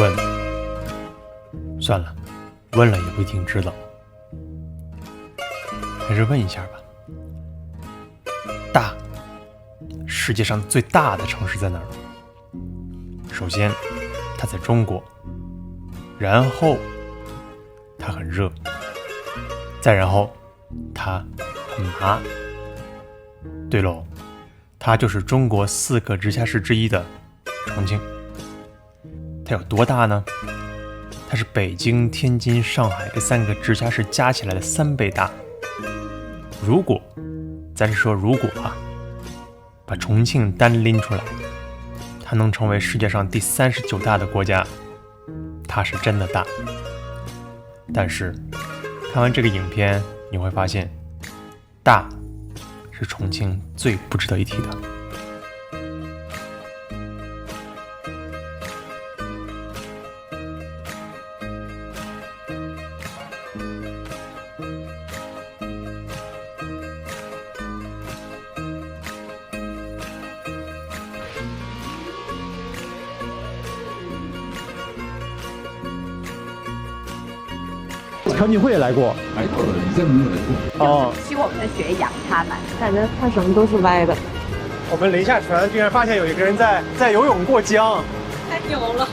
问，算了，问了也不一定知道，还是问一下吧。大，世界上最大的城市在哪儿？首先，它在中国，然后它很热，再然后它很麻。对喽，它就是中国4个直辖市之一的重庆。它有多大呢？它是北京、天津、上海这3个直辖市加起来的3倍大。如果，咱是说如果把重庆单拎出来，它能成为世界上第39大的国家，它是真的大。但是看完这个影片，你会发现，大是重庆最不值得一提的。朴槿惠也来过，来过了，李在明也来过。哦，希我们的学养他们，感觉看什么都是歪的。我们临下船居然发现有一个人在游泳过江，太牛了！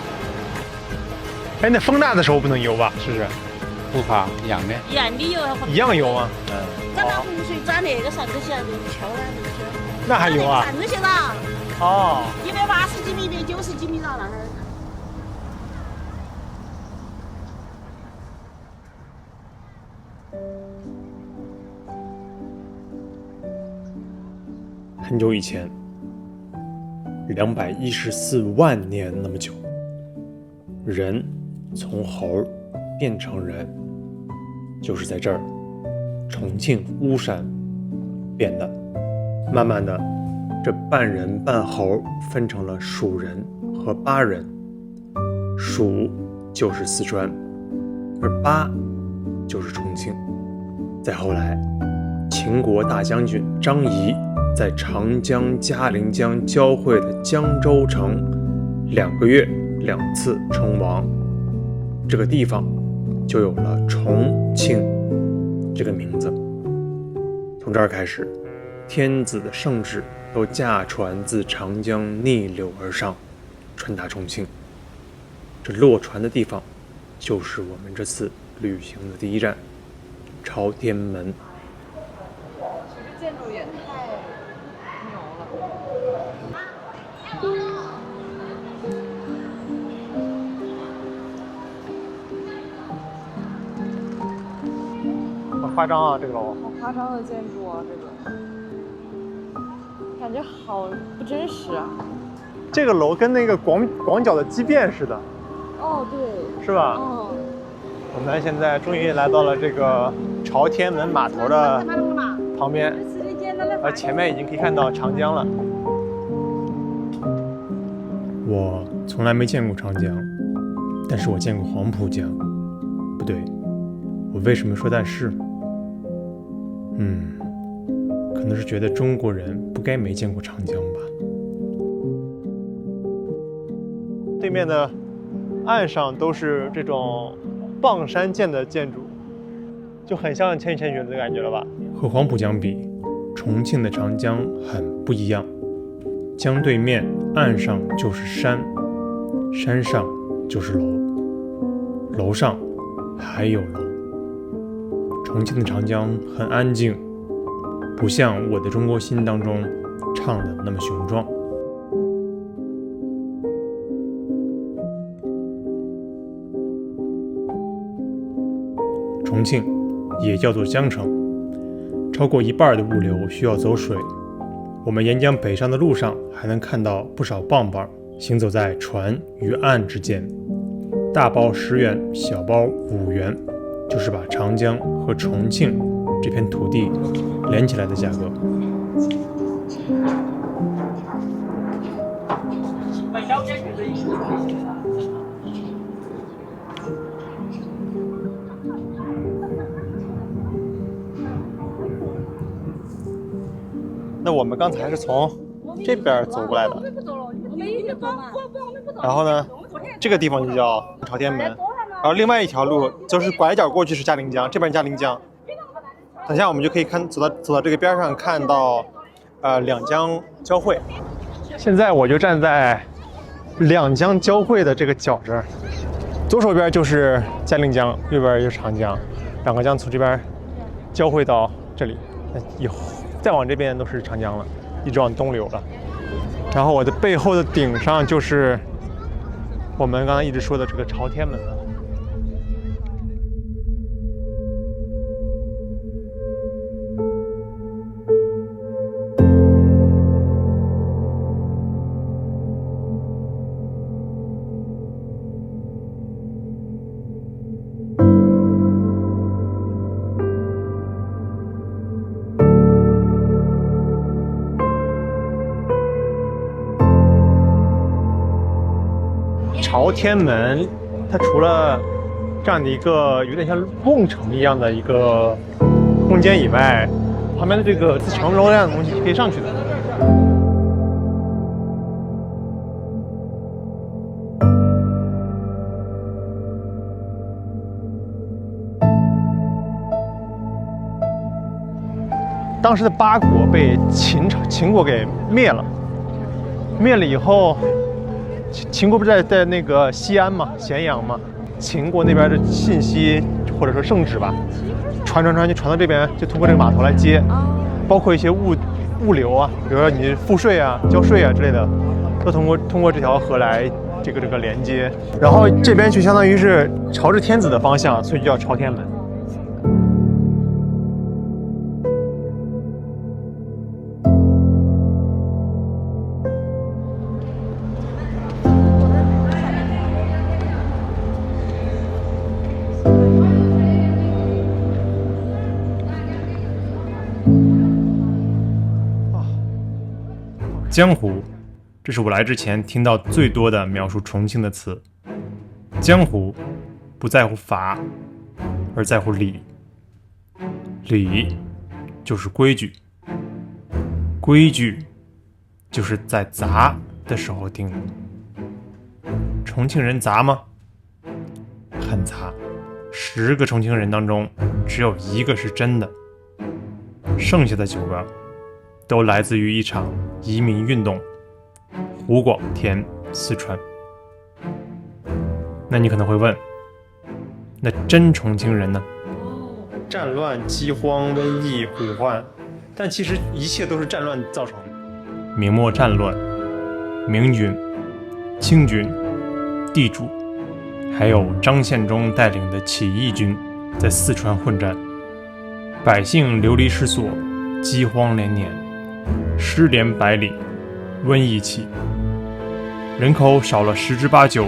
哎，那风大的时候不能游吧？是不是？不怕，一样的。一样的游，一样游吗？赶到洪水涨那个上头去，就漂了那个。那还游啊？站着去了。哦。180几米、190几米到那儿。很久以前，214万年那么久，人从猴变成人，就是在这儿，重庆巫山变的。慢慢的，这半人半猴分成了蜀人和巴人，蜀就是四川，而巴就是重庆。再后来，秦国大将军张仪在长江、嘉陵江交汇的江州城2个月2次称王，这个地方就有了重庆这个名字。从这儿开始，天子的圣旨都驾船自长江逆流而上，传达重庆。这落船的地方就是我们这次旅行的第一站——朝天门。这个建筑也太牛了！好夸张啊，这个楼。好夸张的建筑啊，这个感觉好不真实啊。这个楼跟那个广角的畸变似的。哦，对。是吧？哦。我们现在终于来到了这个朝天门码头的旁边，而前面已经可以看到长江了。我从来没见过长江，但是我见过黄浦江。不对，我为什么说但是？可能是觉得中国人不该没见过长江吧。对面的岸上都是这种傍山建的建筑，就很像《千与千寻》的感觉了吧？和黄浦江比，重庆的长江很不一样。江对面岸上就是山，山上就是楼，楼上还有楼。重庆的长江很安静，不像《我的中国心》当中唱的那么雄壮。重庆也叫做江城，超过一半的物流需要走水。我们沿江北上的路上，还能看到不少棒棒行走在船与岸之间，大包10元，小包5元，就是把长江和重庆这片土地连起来的价格。那我们刚才是从这边走过来的，然后呢，这个地方就叫朝天门，然后另外一条路就是拐角过去是嘉陵江，这边嘉陵江。等下我们就可以走到这个边上，看到两江交汇。现在我就站在两江交汇的这个角这儿，左手边就是嘉陵江，右边就是长江，两个江从这边交汇到这里，以后再往这边都是长江了，一直往东流了。然后我的背后的顶上就是我们刚才一直说的这个朝天门了。朝天门，它除了这样的一个有点像瓮城一样的一个空间以外，旁边的这个城楼那样的东西是可以上去的。当时的八国被秦国给灭了，灭了以后。秦国不是在那个西安嘛，咸阳嘛，秦国那边的信息或者说圣旨吧，传就传到这边，就通过这个码头来接，包括一些物流啊，比如说你赋税啊、交税啊之类的，都通过这条河来这个连接。然后这边就相当于是朝着天子的方向，所以就叫朝天门。江湖，这是我来之前听到最多的描述重庆的词。江湖不在乎法，而在乎理。理就是规矩，规矩就是在杂的时候定的。重庆人杂吗？很杂，10个重庆人当中只有1个是真的，剩下的9个都来自于一场移民运动，湖广填四川。那你可能会问，那真重庆人呢？战乱、饥荒、瘟疫、虎患，但其实一切都是战乱造成的。明末战乱，明军、清军、地主，还有张献忠带领的起义军在四川混战，百姓流离失所，饥荒连年，失联百里，瘟疫起，人口少了10之8九，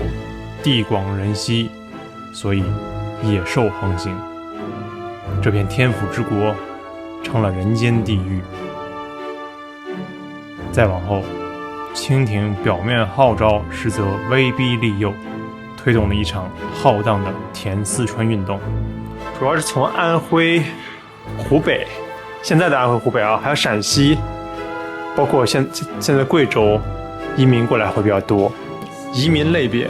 地广人稀，所以野兽横行，这片天府之国成了人间地狱。再往后，清廷表面号召，实则威逼利诱，推动了一场浩荡的填四川运动，主要是从安徽、湖北，现在的安徽、湖北啊，还有陕西，包括现在贵州，移民过来会比较多。移民类别，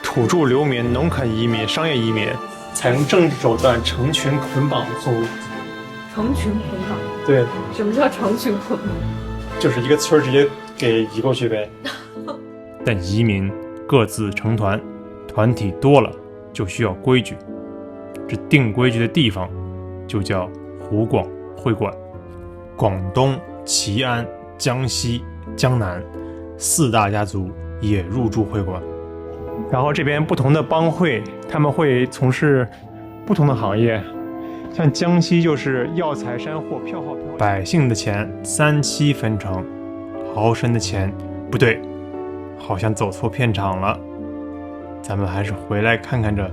土著流民、农垦移民、商业移民，采用政治手段成群捆绑送入。成群捆绑？对。什么叫成群捆绑？就是一个村直接给移过去呗。但移民各自成团，团体多了就需要规矩，这定规矩的地方就叫湖广会馆。广东、齐安、江西、江南4大家族也入驻会馆。然后这边不同的帮会，他们会从事不同的行业，像江西就是药材山货、票号。百姓的钱3期分成，豪绅的钱不对，好像走错片场了。咱们还是回来看看这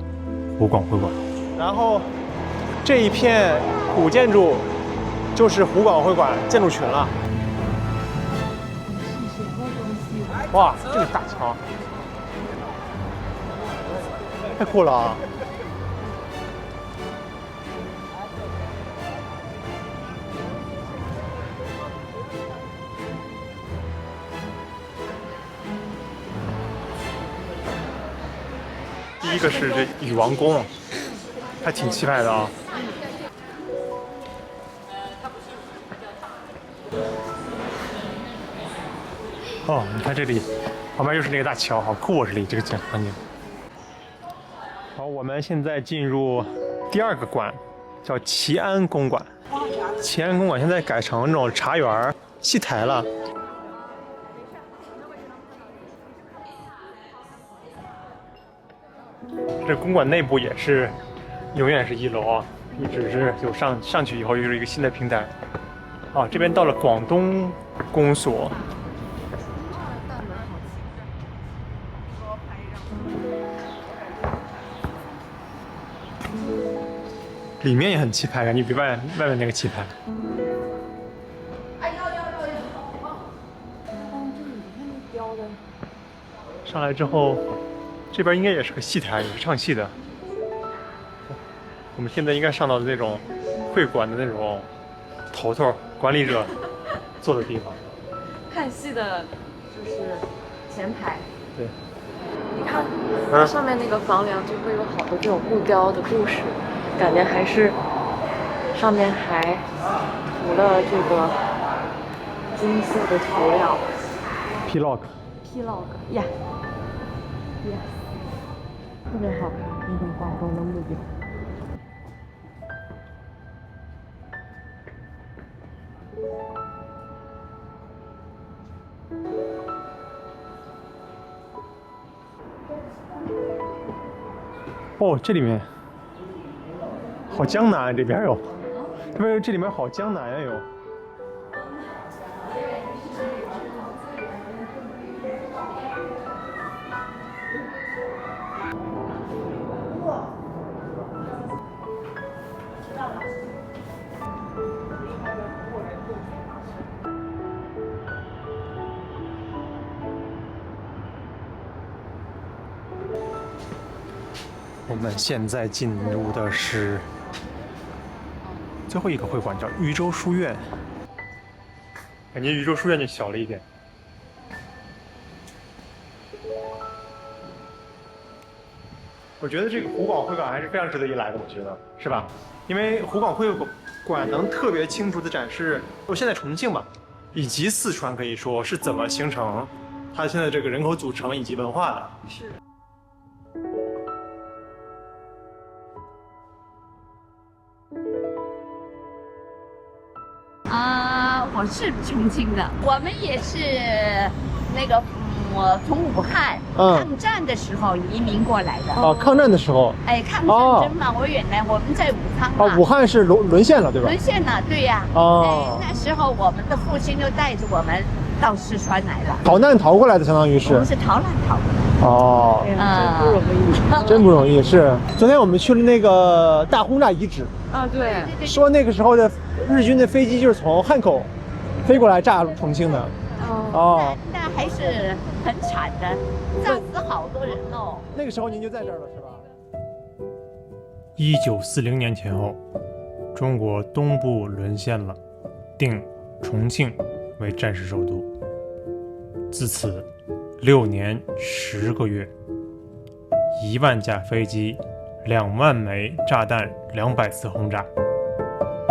湖广会馆。然后这一片古建筑就是湖广会馆建筑群了。哇，这个大墙太酷了啊！第一个是这禹王宫，还挺气派的啊。哦，你看这里，旁边又是那个大桥，好酷啊！这里这个场景。好，我们现在进入第二个馆，叫齐安公馆。齐安公馆现在改成那种茶园、戏台了。这公馆内部也是永远是1楼啊，一直是有上去以后又是一个新的平台。啊，这边到了广东公所。里面也很气派啊，你比外面那个气派。上来之后，这边应该也是个戏台，也是唱戏的。我们现在应该上到的那种会馆的那种头管理者坐的地方。看戏的就是前排。对。你看，它上面那个房梁就会有好多这种木雕的故事，感觉还是上面还涂了这个金色的涂料。Pilog 呀，特别好看，那种广东的木雕。哦，这里面好江南啊，这边哟，这里面好江南呀哟。我们现在进入的是最后一个会馆，叫豫州书院。感觉豫州书院就小了一点。我觉得这个湖广会馆还是非常值得一来的，我觉得是吧？因为湖广会馆能特别清楚地展示现在重庆嘛，以及四川可以说是怎么形成它现在这个人口组成以及文化的。是。我是重庆的，我们也是那个我从武汉抗战的时候移民过来的。哦，抗战的时候。哎，抗战争嘛，我原来我们在武昌嘛。武汉是沦陷了，对吧？沦陷了，对呀。哦。那时候我们的父亲就带着我们到四川来了。逃难逃过来的，相当于是。我们是逃难逃过来的。哦。真不容易，真不容易。是。昨天我们去了那个大轰炸遗址。啊，对。说那个时候的日军的飞机就是从汉口飞过来炸重庆的。哦。那还是很惨的，炸死好多人哦。那个时候您就在这儿了，是吧？1940年前后，中国东部沦陷了，定重庆为战时首都。自此6年10个月，1万架飞机，2万枚炸弹，200次轰炸，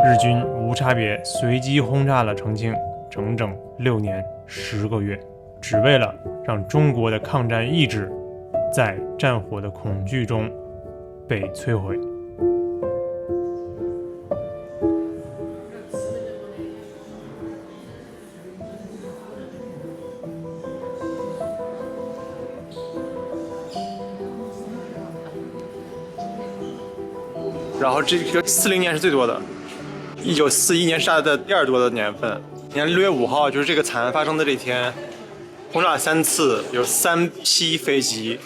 日军无差别随机轰炸了重庆整整6年10个月，只为了让中国的抗战意志在战火的恐惧中被摧毁。然后这个40年是最多的，1941年是它的第2多的年份。你看6月5号就是这个惨案发生的这天，轰炸了3次，有3批飞机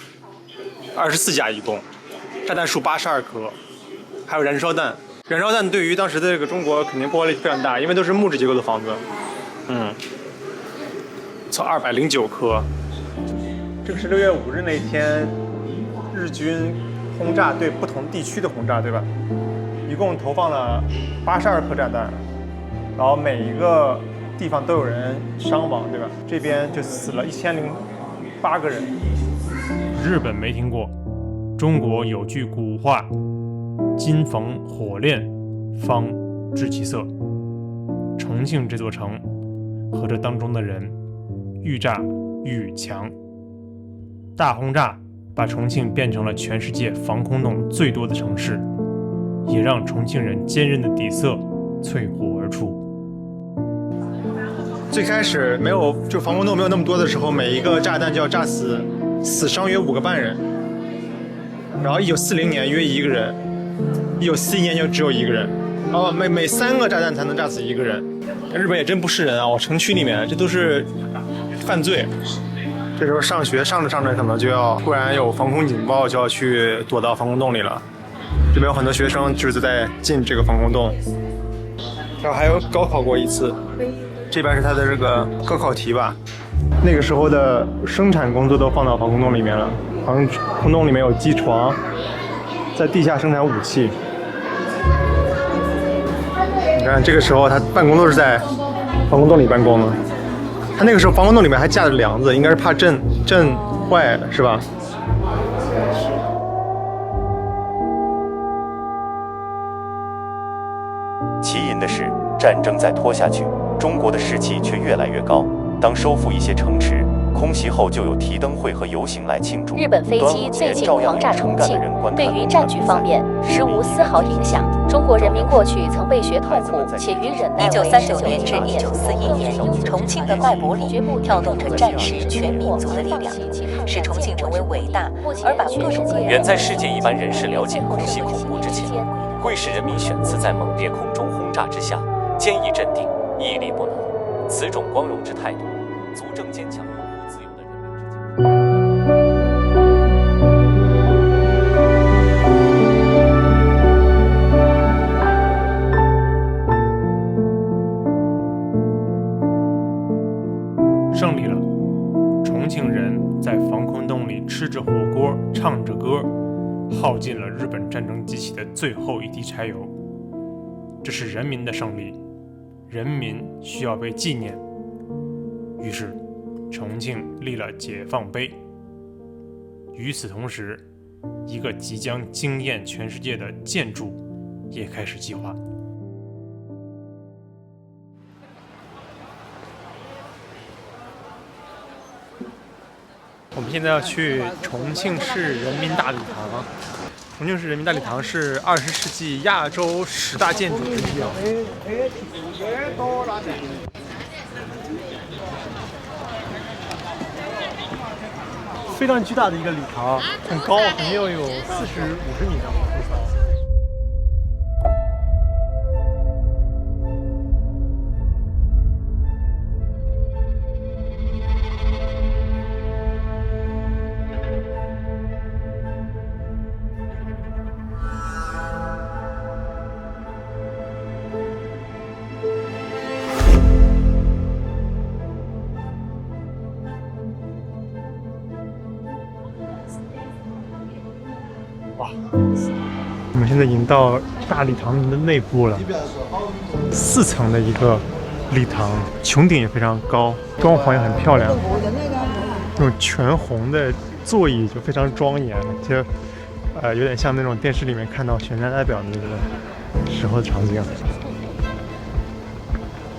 ，24架一共，炸弹数82颗，还有燃烧弹。燃烧弹对于当时的这个中国肯定破坏力非常大，因为都是木质结构的房子。从209颗。这个是6月5日那天，日军轰炸对不同地区的轰炸，对吧？一共投放了82颗炸弹，然后每一个地方都有人伤亡，对吧？这边就死了1008个人。日本没听过，中国有句古话：“金逢火炼，方知其色。”重庆这座城和这当中的人愈炸愈强。大轰炸把重庆变成了全世界防空洞最多的城市，也让重庆人坚韧的底色淬火而出。最开始就防空洞没有那么多的时候，每一个炸弹就要炸死伤约5个半人。然后1940年约1个人，1941年就只有1个人。每3个炸弹才能炸死1个人。日本也真不是人啊！我城区里面这都是犯罪。这时候上学上着可能就要突然有防空警报，就要去躲到防空洞里了。这边有很多学生就是在进这个防空洞，然后还有高考过一次。这边是他的这个高考题吧。那个时候的生产工作都放到防空洞里面了，防空洞里面有机床，在地下生产武器。你看这个时候他办公都是在防空洞里办公的。他那个时候防空洞里面还架着梁子，应该是怕震坏了，是吧？奇淫的是，战争在拖下去，中国的士气却越来越高。当收复一些城池，空袭后就有提灯会和游行来庆祝。日本飞机最近狂炸重庆，对于战局方面实无丝毫影响。中国人民过去曾被学痛苦，且于忍耐为1939年至1941年，重庆的脉搏里跳动着战时全民族的力量，使重庆成为伟大，而把各种远在世界一般人士了解空袭恐怖之前，会使人民选择在猛烈空中轰炸之下坚毅镇定，屹立不能。此种光荣之态度，足证坚强拥护自由的人民之精神。胜利了，重庆人在防空洞里吃着火锅，唱着歌，耗尽了日本战争机器的最后一滴柴油。这是人民的胜利，人民需要被纪念。于是，重庆立了解放碑。与此同时，一个即将惊艳全世界的建筑也开始计划。我们现在要去重庆市人民大礼堂。重庆市人民大礼堂是20世纪亚洲10大建筑之一啊。非常巨大的一个礼堂，很高，肯定要有40-50米的高度。哇，我们现在已经到大礼堂的内部了，4层的一个礼堂，穹顶也非常高，装潢也很漂亮，那种全红的座椅就非常庄严，就有点像那种电视里面看到选战代表的那个时候的场景。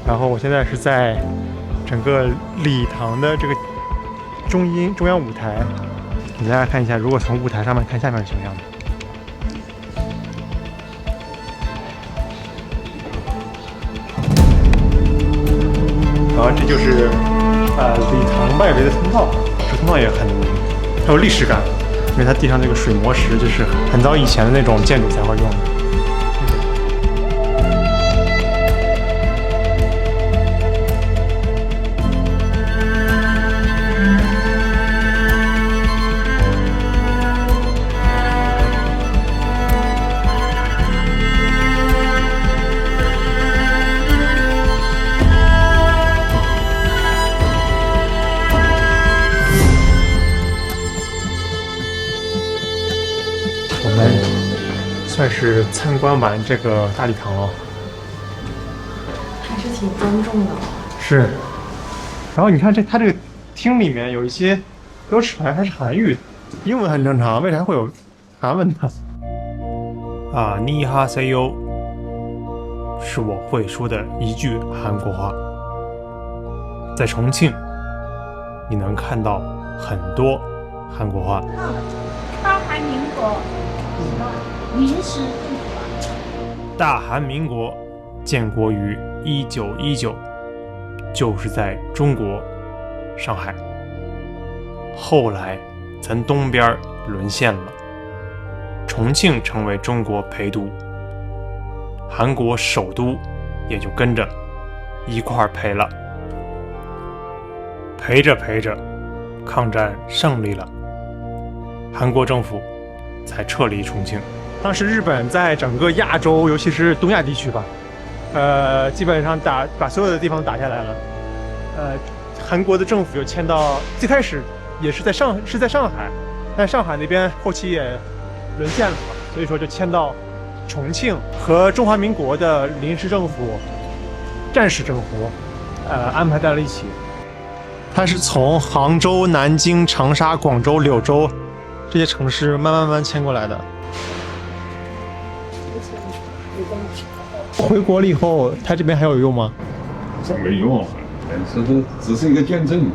然后我现在是在整个礼堂的这个中央舞台。给大家看一下，如果从舞台上面看下面是什么样的。然后这就是礼堂外围的通道，这通道也很有历史感，因为它地上这个水磨石就是很早以前的那种建筑才会用的。算是参观完这个大礼堂了，还是挺庄重的。是，然后你看它这个厅里面有一些标识牌，它是韩语，英文很正常，为啥会有韩文的。啊，你哈塞哟，是我会说的一句韩国话。在重庆，你能看到很多韩国话。大韩民国临时大韩民国建国于1919，就是在中国上海。后来咱东边沦陷了，重庆成为中国陪都，韩国首都也就跟着一块儿赔了。陪着陪着，抗战胜利了，韩国政府才撤离重庆。当时日本在整个亚洲，尤其是东亚地区吧，基本上把所有的地方打下来了。韩国的政府又迁到，最开始也是在上海，但上海那边后期也沦陷了嘛，所以说就迁到重庆，和中华民国的临时政府、战时政府，安排在了一起。它是从杭州、南京、长沙、广州、柳州这些城市慢慢迁过来的。回国了以后，它这边还有用吗？没用，只是一个见证。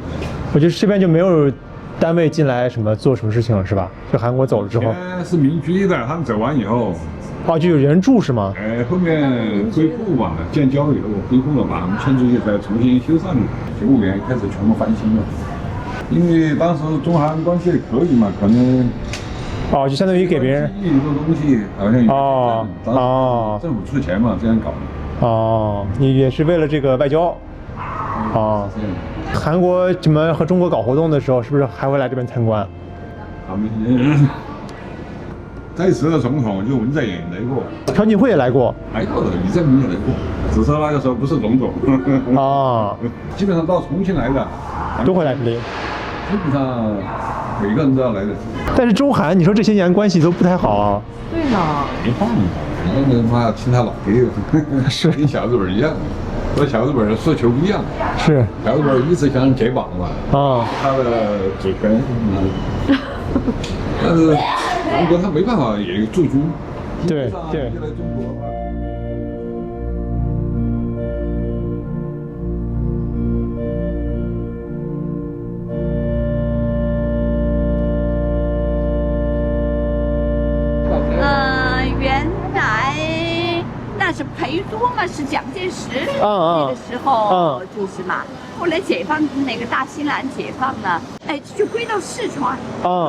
我觉得这边就没有单位进来做什么事情了，是吧？就韩国走了之后，是民居的，他们走完以后，就有人住是吗？后面恢复嘛，建交以后恢复了，把他们迁出去，再重新修缮。95年开始全部翻新了，因为当时中韩关系可以嘛，可能就相当于给别人一个东西好像政府出钱嘛，这样搞。你也是为了这个外交。韩国和中国搞活动的时候，是不是还会来这边参观？他们这次的总统就文在寅来过，朴槿惠也来过，李在明也来过，只是那个时候不是总统。基本上到重庆来的都会来这里，基本上每个人都要来的。但是中韩，你说这些年关系都不太好啊。对呢。没办法，那个妈亲他老爹，是跟小日本一样。和小日本人诉求不一样，是小日本一直想解绑嘛，他的主权，但是韩国他没办法也驻军，对，来中国的话。原来那是陪都嘛，是蒋介石那个时候就是嘛。后来解放那个大西南解放了，就归到四川，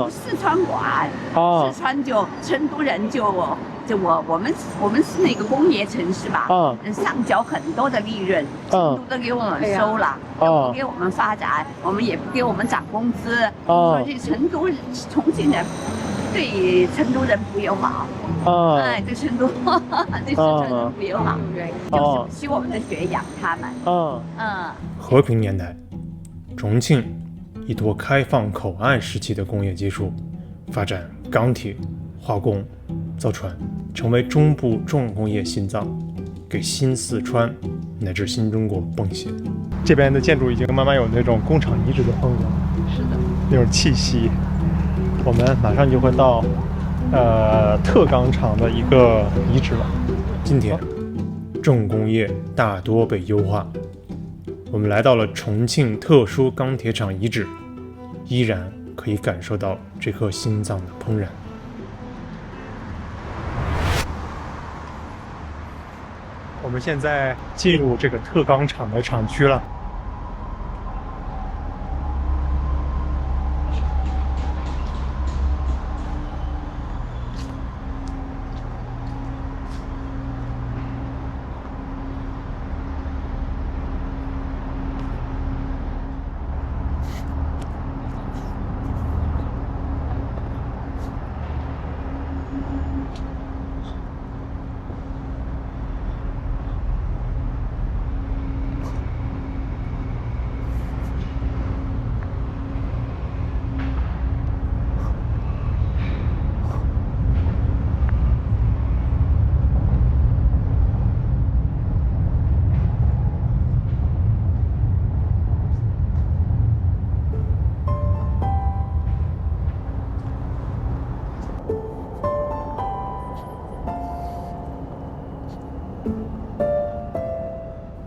四川管，四川就成都人就我们是那个工业城市吧，上缴很多的利润，成都都给我们收了，都不给我们发展，我们也不给我们涨工资，所以成都人、重庆人对成都人不友好，对成都对四川人不友好，就是吸我们的血养他们，和平年代，重庆依托开放口岸时期的工业技术，发展钢铁、化工、造船，成为中部重工业心脏，给新四川乃至新中国泵血。这边的建筑已经慢慢有那种工厂遗址的风格，是的，那种气息。我们马上就会到特钢厂的一个遗址了。今天重工业大多被优化，我们来到了重庆特殊钢铁厂遗址，依然可以感受到这颗心脏的怦然。我们现在进入这个特钢厂的厂区了。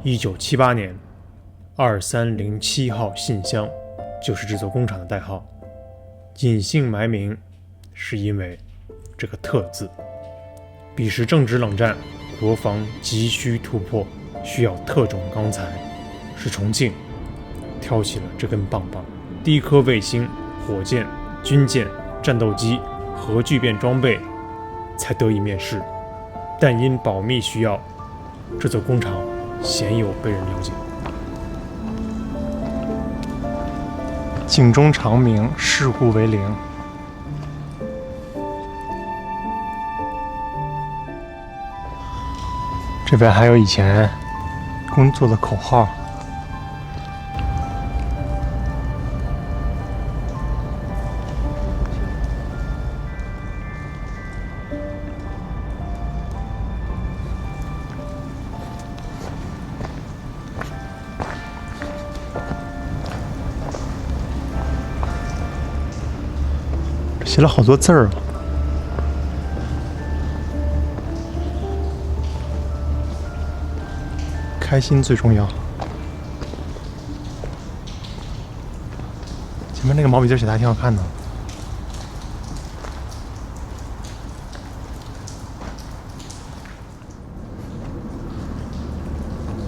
1978年2307号信箱就是这座工厂的代号，隐姓埋名是因为这个特字。彼时正值冷战，国防急需突破，需要特种钢材，是重庆挑起了这根棒棒。第一颗卫星、火箭、军舰、战斗机、核聚变装备才得以面世，但因保密需要，这座工厂鲜有被人了解。警钟长鸣，事故为零。这边还有以前工作的口号。写了好多字儿啊。开心最重要。前面那个毛笔字写的还挺好看的。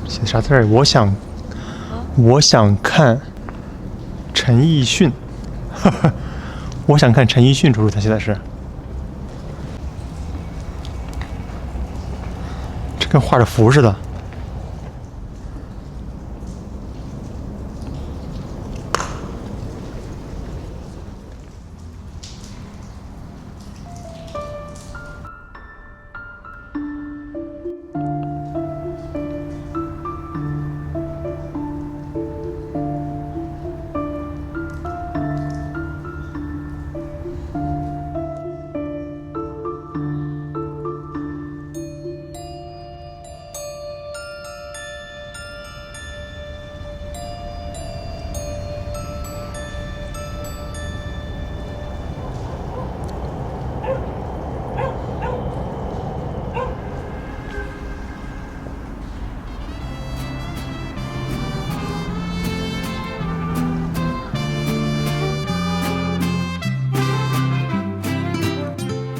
写的啥字儿？我想看陈奕迅。我想看陈奕迅，主他写的是。这跟画着符似的。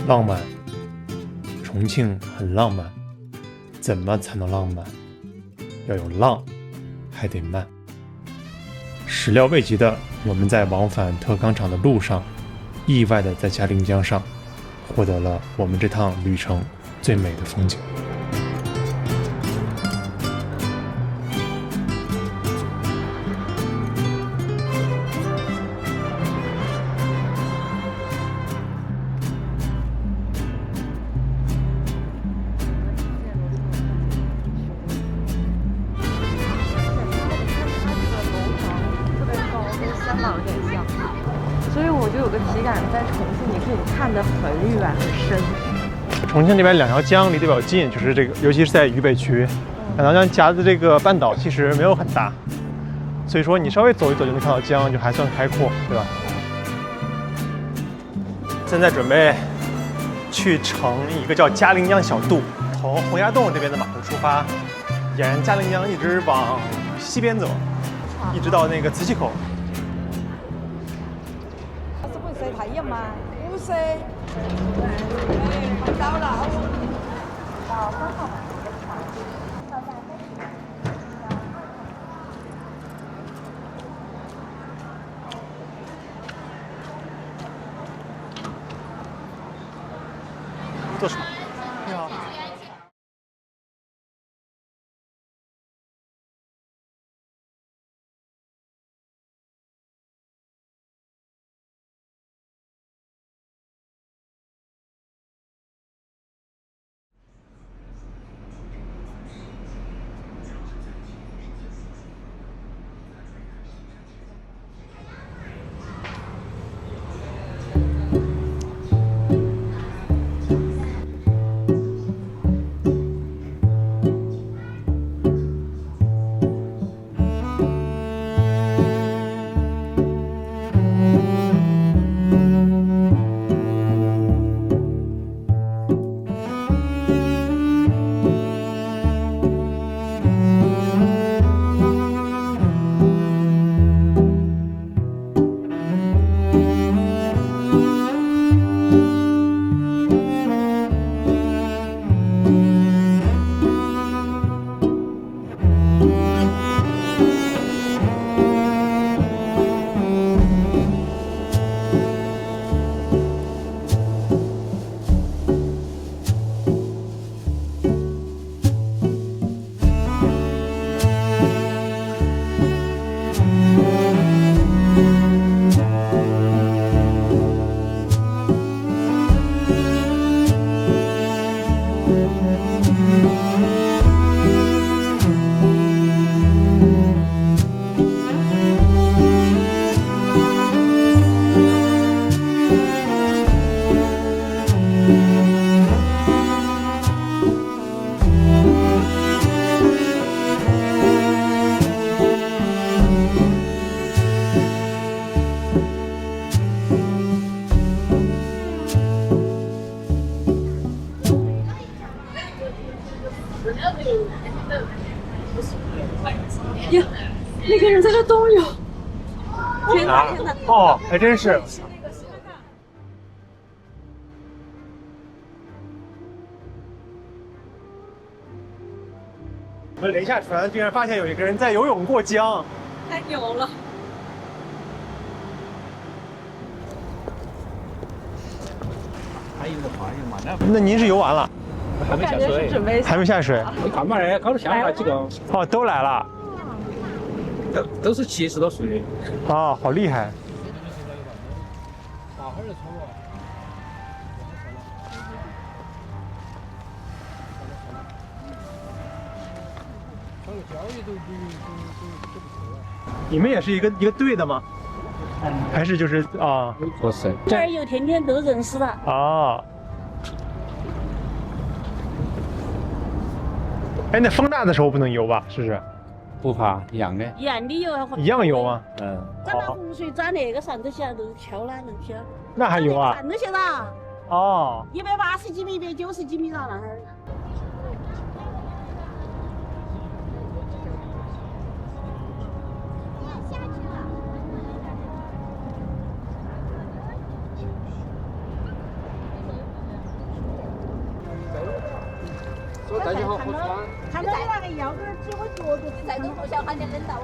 浪漫，重庆很浪漫，怎么才能浪漫？要有浪，还得慢。始料未及的，我们在往返特钢厂的路上，意外的在嘉陵江上，获得了我们这趟旅程最美的风景。所以我就有个体感，在重庆你可以看得很远很深。重庆这边两条江离得比较近，就是这个，尤其是在渝北区，两条江夹的这个半岛其实没有很大，所以说你稍微走一走就能看到江，就还算开阔，对吧？现在准备去乘一个叫嘉陵江小渡，从洪崖洞这边的码头出发，沿嘉陵江一直往西边走，一直到那个磁器口。太阳嘛，不是，到了。做什么？你好。呀，那个人在这都有。天哪天哪！哦，还真是。我们临下船，居然发现有一个人在游泳过江，太牛了！还有个花园嘛，那您是游完了？还没下水，还没下水。你看嘛，那高头下来几个？哦，都来了。都是70多岁的。哦，好厉害。你们也是一个队的吗？还是就是啊？不是。这儿游天天都认识了。啊。哎，那风大的时候不能游吧？是不是？不怕，一样的。一样的游，一样游吗？嗯。咱把洪水转那个上头去，都漂了能去。那还游啊？看都去了。哦。180几米，190几米了那儿。大家好，我看到那个腰杆结果脚就在这互相喊点领导。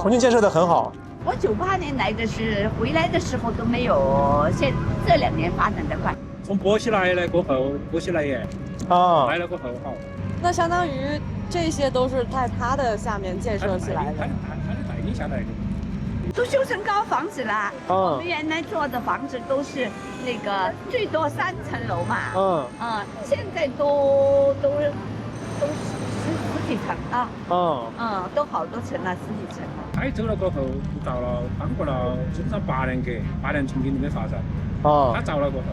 重庆建设的很好。我98年来的是，回来的时候都没有这2年发展的快。从波西来了过后，波西来耶，来了过后好。那相当于这些都是在他的下面建设起来的。他的带领下来的。都修成高房子了。我们原来做的房子都是那个最多3层楼嘛。现在都十几层啊。都好多层了，10几层了。开走了过后，造了，当过了基本上8年革，8年重庆的发展。他造了过后。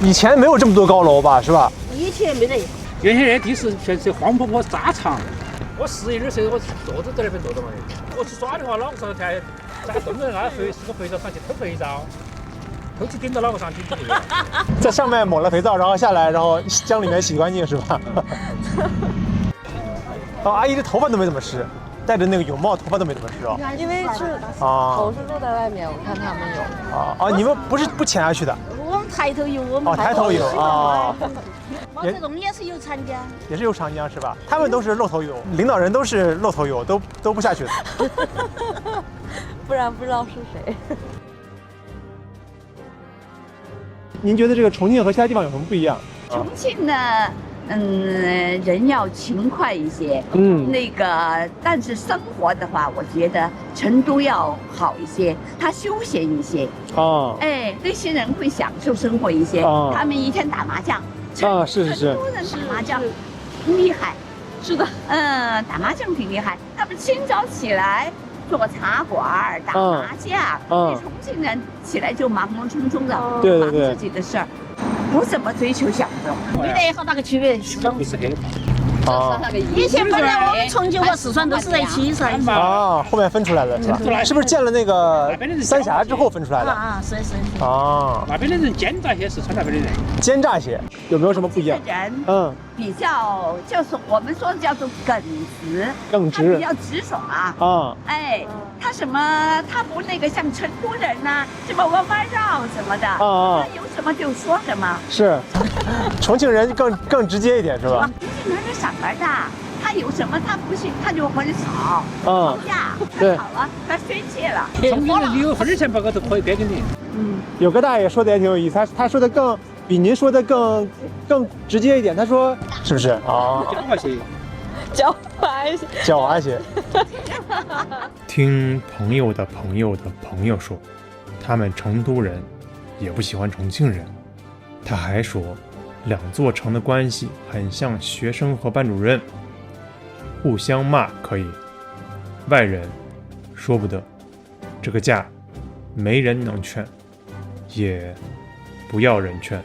以前没有这么多高楼吧，是吧？以前没得。原先那地是全是黄坡坡沙场。我11、12岁，我坐着在那边坐着嘛。我去耍的话，脑壳上在蹲着那是个肥皂上去偷肥皂，偷去顶到脑壳上去。在上面抹了肥皂，然后下来，然后江里面洗干净是吧？哦，阿姨这头发都没怎么湿，戴着那个泳帽，头发都没怎么湿哦。因为是头是露在外面，我看他们有。你们不潜下去的？我们抬头游，我们抬头游啊。毛泽东也是游长江，也是游长江是吧？他们都是露头游，领导人都是露头游，都不下去的。不然不知道是谁。您觉得这个重庆和其他地方有什么不一样？重庆呢，人要勤快一些，但是生活的话，我觉得成都要好一些，它休闲一些。那些人会享受生活一些。他们一天打麻将。是。成都人打麻将挺厉害。是的。打麻将挺厉害。他们清早起来做茶馆、打麻将。重庆人起来就忙忙匆匆的，忙自己的事儿，不怎么追求享受。对的，和那个区别是的。以前本来我们重庆和四川都是在一起噻。啊，后面分出来的是吧？是不是建了那个三峡之后分出来的？是。啊，那边的人奸诈些，四川那边的人奸诈些，有没有什么不一样？人比较就是我们说的叫做耿直，比较直爽啊。哎，他什么他不那个像成都人呐，什么弯弯绕什么的他有什么就说什么。是，重庆人更直接一点是吧？重庆人是嗓门大，他有什么他不信他就很少吵架，他吵了他生气了。重庆人你有分钱报告都可以给你。有个大爷说的也挺有意思，他说的比您说的更直接一点。他说是不是啊？狡猾些。听朋友的朋友的朋友说，他们成都人也不喜欢重庆人。他还说，两座城的关系很像学生和班主任，互相骂可以，外人说不得。这个架没人能劝，也不要人劝。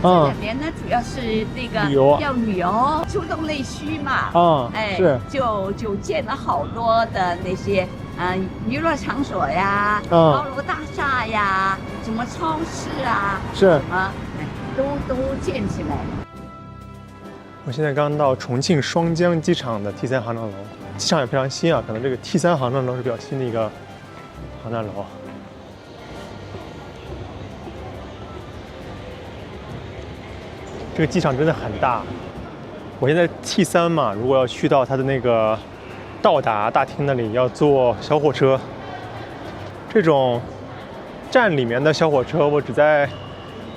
这两年呢，主要是那个要旅游，触动内需嘛。是就建了好多的那些娱乐场所呀，高楼大厦呀，什么超市啊，都建起来了。我现在刚到重庆双江机场的 T3 航站楼，机场也非常新啊，可能这个 T3 航站楼是比较新的一个航站楼。这个机场真的很大，我现在 T3 嘛，如果要去到它的那个到达大厅那里，要坐小火车。这种站里面的小火车，我只在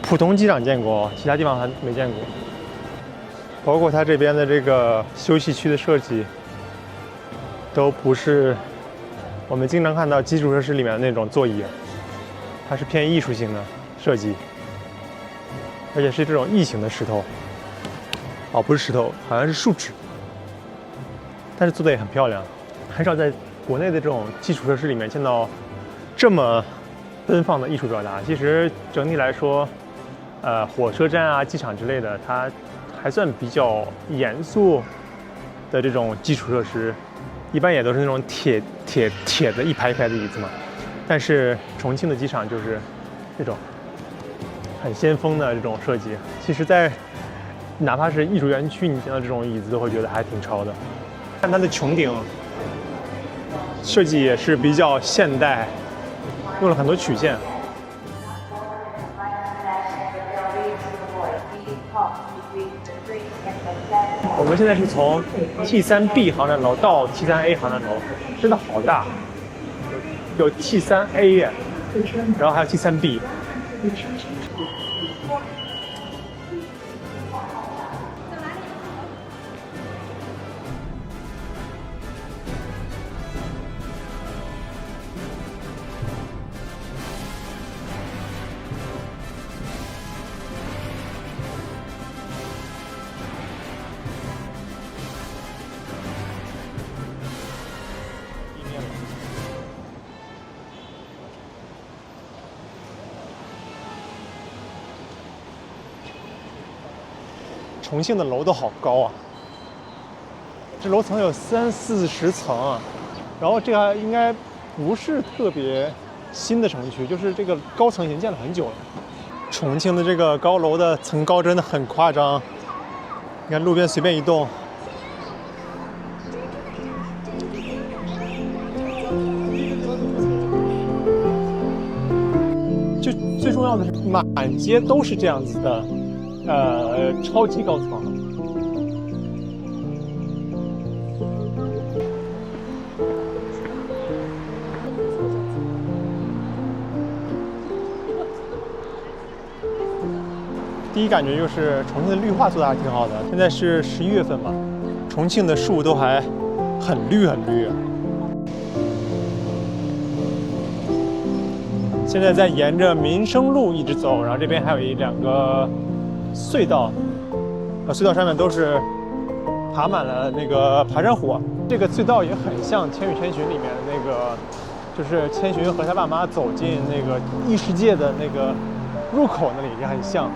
浦东机场见过，其他地方还没见过。包括它这边的这个休息区的设计，都不是我们经常看到基础设施里面的那种座椅，它是偏艺术性的设计。而且是这种异形的石头，不是石头，好像是树脂，但是做的也很漂亮。很少在国内的这种基础设施里面见到这么奔放的艺术表达。其实整体来说，火车站啊、机场之类的，它还算比较严肃的这种基础设施，一般也都是那种铁的一排一排的椅子嘛。但是重庆的机场就是这种很先锋的这种设计，其实在哪怕是艺术园区，你见到这种椅子都会觉得还挺潮的。看它的穹顶设计也是比较现代，用了很多曲线。我们现在是从 T3B 航站楼到 T3A 航站楼，真的好大，有 T3A 耶，然后还有 T3B。重庆的楼都好高啊，这楼层有30-40层啊，然后这个应该不是特别新的城区，就是这个高层已经建了很久了。重庆的这个高楼的层高真的很夸张，你看路边随便一栋，就最重要的是满街都是这样子的。超级高层。第一感觉就是重庆的绿化做的还挺好的。现在是11月份嘛，重庆的树都还很绿很绿。现在在沿着民生路一直走，然后这边还有2个隧道，隧道上面都是爬满了那个爬山虎。这个隧道也很像《千与千寻》里面的那个，就是千寻和他爸妈走进那个异世界的那个入口那里也很像，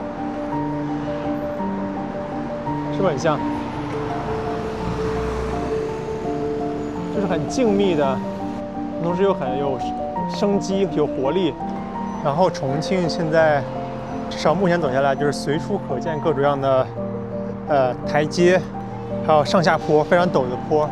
是不是很像？就是很静谧的，同时又很有生机、有活力。然后重庆现在至少目前走下来，就是随处可见各种各样的台阶，还有上下坡，非常陡的坡。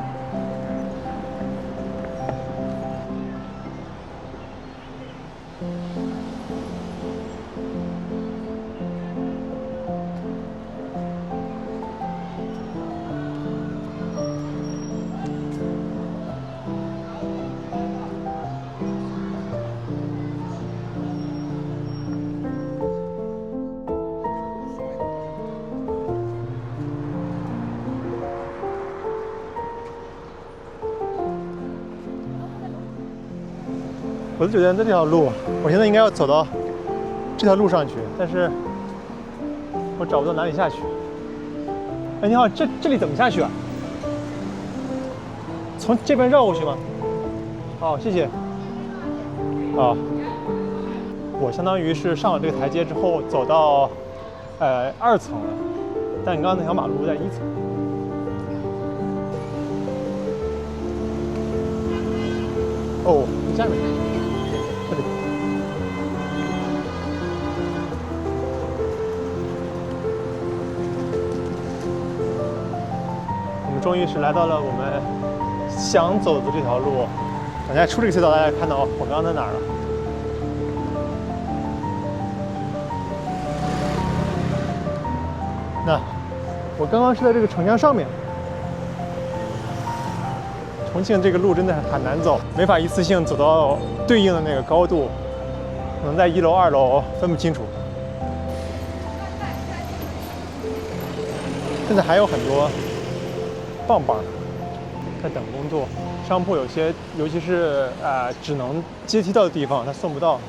我的酒店这条路，我现在应该要走到这条路上去，但是我找不到哪里下去。哎，你好，这里怎么下去啊？从这边绕过去吗？好，谢谢。啊，我相当于是上了这个台阶之后走到2层了，但你刚刚那条马路在1层。哦，下面。终于是来到了我们想走的这条路。等下出这个隧道，大家看到我刚刚在哪儿了？那我刚刚是在这个城墙上面。重庆这个路真的很难走，没法一次性走到对应的那个高度，可能在1楼、2楼分不清楚。现在还有很多棒棒在等工作，商铺有些，尤其是只能阶梯到的地方，它送不到，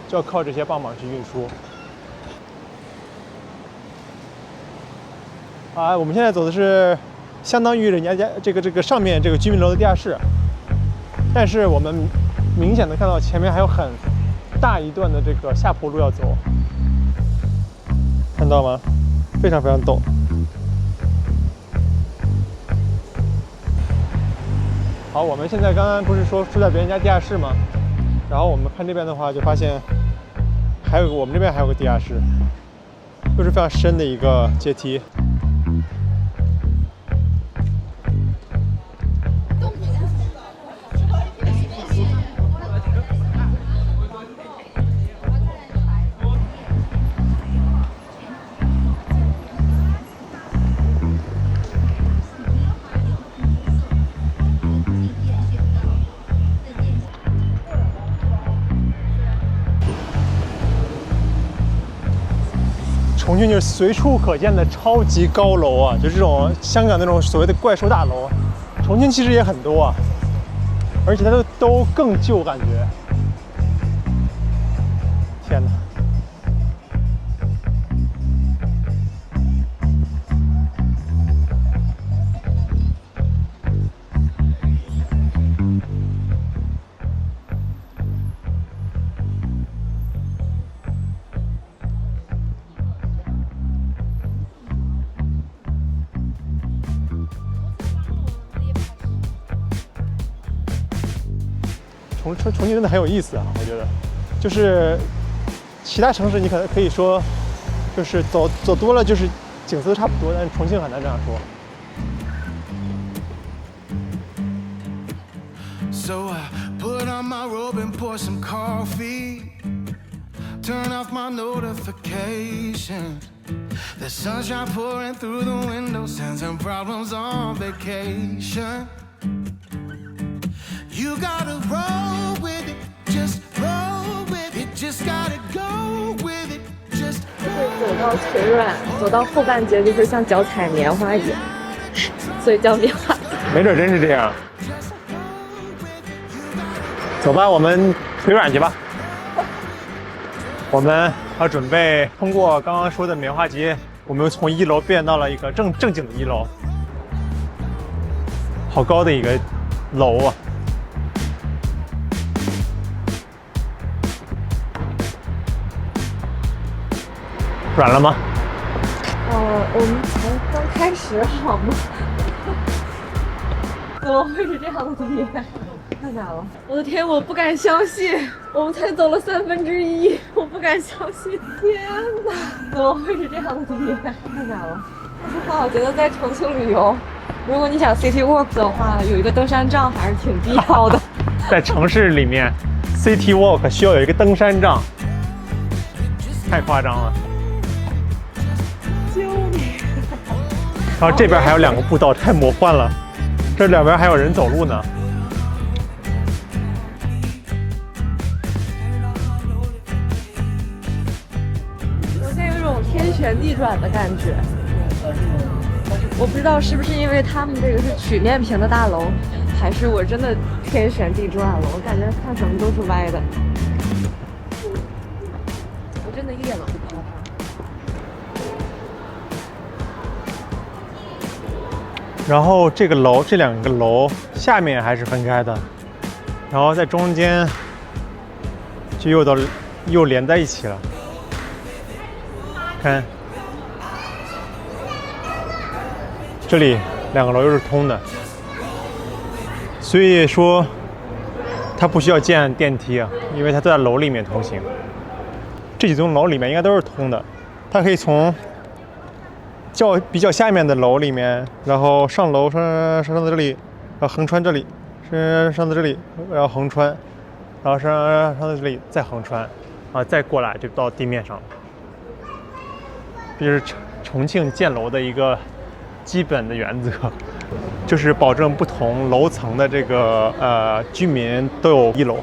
就要靠这些棒棒去运输。我们现在走的是相当于人家这个上面这个居民楼的地下室，但是我们明显的看到前面还有很大一段的这个下坡路要走，看到吗？非常非常陡。好，我们现在刚刚不是说住在别人家地下室吗？然后我们看这边的话，就发现我们这边还有个地下室，又是非常深的一个阶梯。重庆就是随处可见的超级高楼啊，就这种香港那种所谓的怪兽大楼，重庆其实也很多啊，而且它都更旧，感觉。天哪！重庆真的很有意思啊，我觉得，就是其他城市你可以说，就是走多了就是景色都差不多，但是重庆很难这样说。So I put on my robe and pour some coffee, turn off my notifications. The sunshine pouring through the window, sends some problems on vacation. You gotta roll with it, just roll with it, just gotta go with it, just go. 走到腿软，走到后半截就是像脚踩棉花一样，所以叫棉花。没准真是这样。走吧，我们腿软去吧。我们要准备通过刚刚说的棉花街，我们从1楼变到了一个正经的1楼。好高的一个楼啊！软了吗？我们才刚开始好吗？怎么会是这样的体验？太难了！我的天，我不敢相信，我们才走了1/3，我不敢相信！天哪，怎么会是这样的体验？太难了！说实话，我觉得在重庆旅游，如果你想 City Walk 的话，有一个登山杖还是挺必要的。在城市里面 ，City Walk 需要有一个登山杖，太夸张了。救命！然后这边还有2个步道，太魔幻了。这两边还有人走路呢。我现在有一种天旋地转的感觉。我不知道是不是因为他们这个是曲面屏的大楼，还是我真的天旋地转了。我感觉看什么都是歪的。我真的一点都不怕它。然后这个楼，这2个楼下面还是分开的，然后在中间就又连在一起了。看，这里2个楼又是通的，所以说它不需要建电梯啊，因为它都在楼里面通行。这几栋楼里面应该都是通的，它可以从比较下面的楼里面，然后上楼上到这里，然后横穿这里，上到这里，然后横穿，然后上到这里再横穿，啊，再过来就到地面上了。这是重庆建楼的一个基本的原则，就是保证不同楼层的这个居民都有1楼。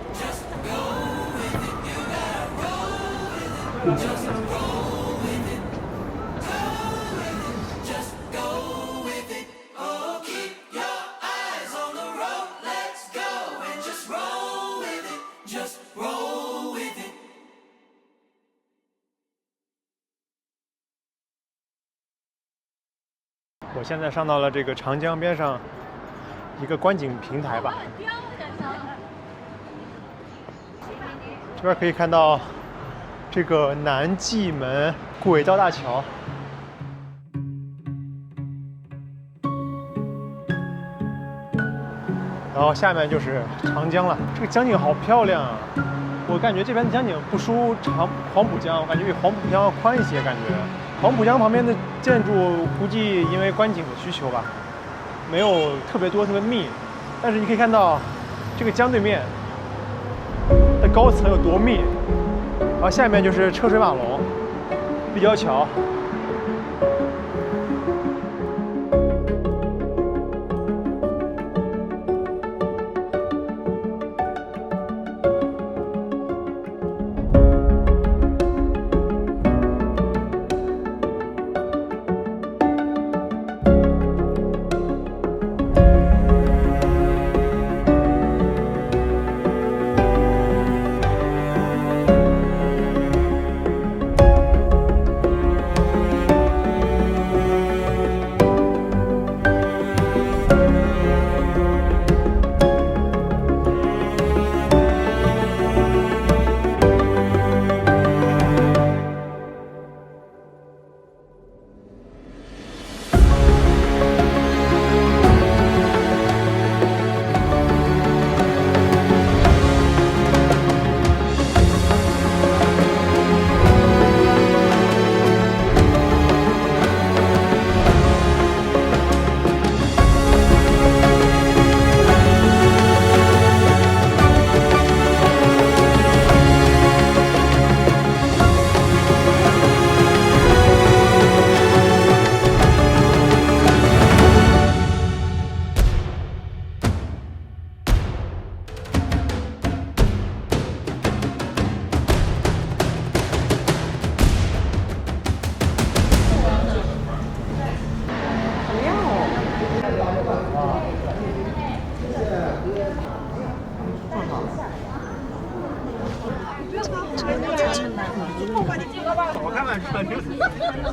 我现在上到了这个长江边上一个观景平台吧，这边可以看到这个南纪门轨道大桥，然后下面就是长江了。这个江景好漂亮啊！我感觉这边的江景不输黄浦江，我感觉比黄浦江要宽一些，感觉。黄浦江旁边的建筑估计因为观景的需求吧，没有特别多、特别密，但是你可以看到这个江对面的高层有多密，然后下面就是车水马龙、立交桥。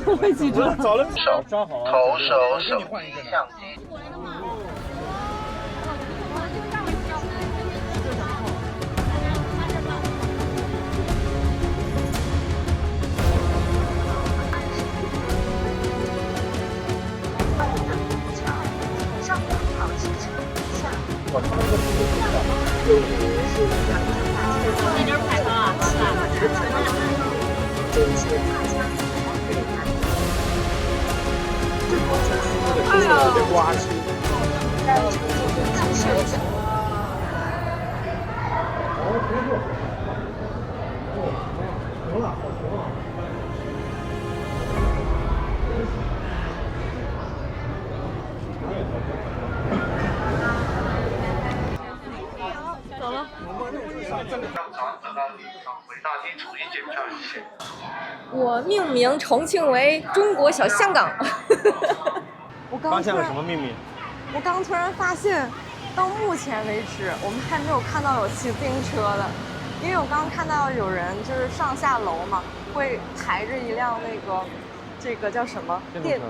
我会记住。手，投手手机相机。走了。我命名重庆为中国小香港。我刚发现了什么秘密？我刚突然发现，到目前为止，我们还没有看到有骑自行车的，因为我刚看到有人就是上下楼嘛，会抬着一辆这个叫什么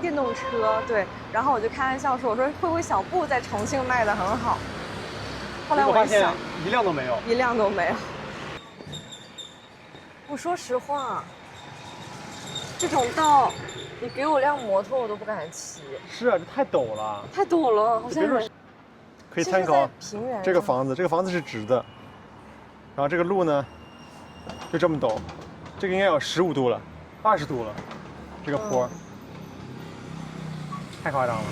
电动车，对。然后我就开玩笑说，我说会不会小布在重庆卖的很好？后来我发现一想，一辆都没有，一辆都没有。我说实话，这种道，你给我辆摩托我都不敢骑。是啊，这太陡了，太陡了，好像是。可以参考平原这个房子，这个房子是直的，然后这个路呢就这么陡，这个应该有15度了，20度了，这个坡，太夸张了。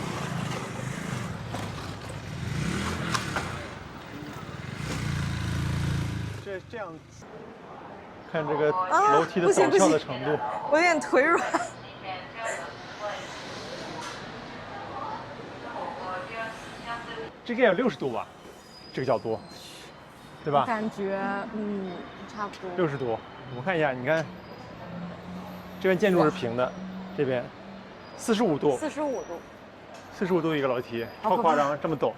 这样看这个楼梯的陡峭的程度，我有点腿软。这个也有60度吧，这个角度，对吧？感觉差不多。60度，我看一下，你看，这边建筑是平的，这边45度。45度。45度一个楼梯，超夸张，这么陡。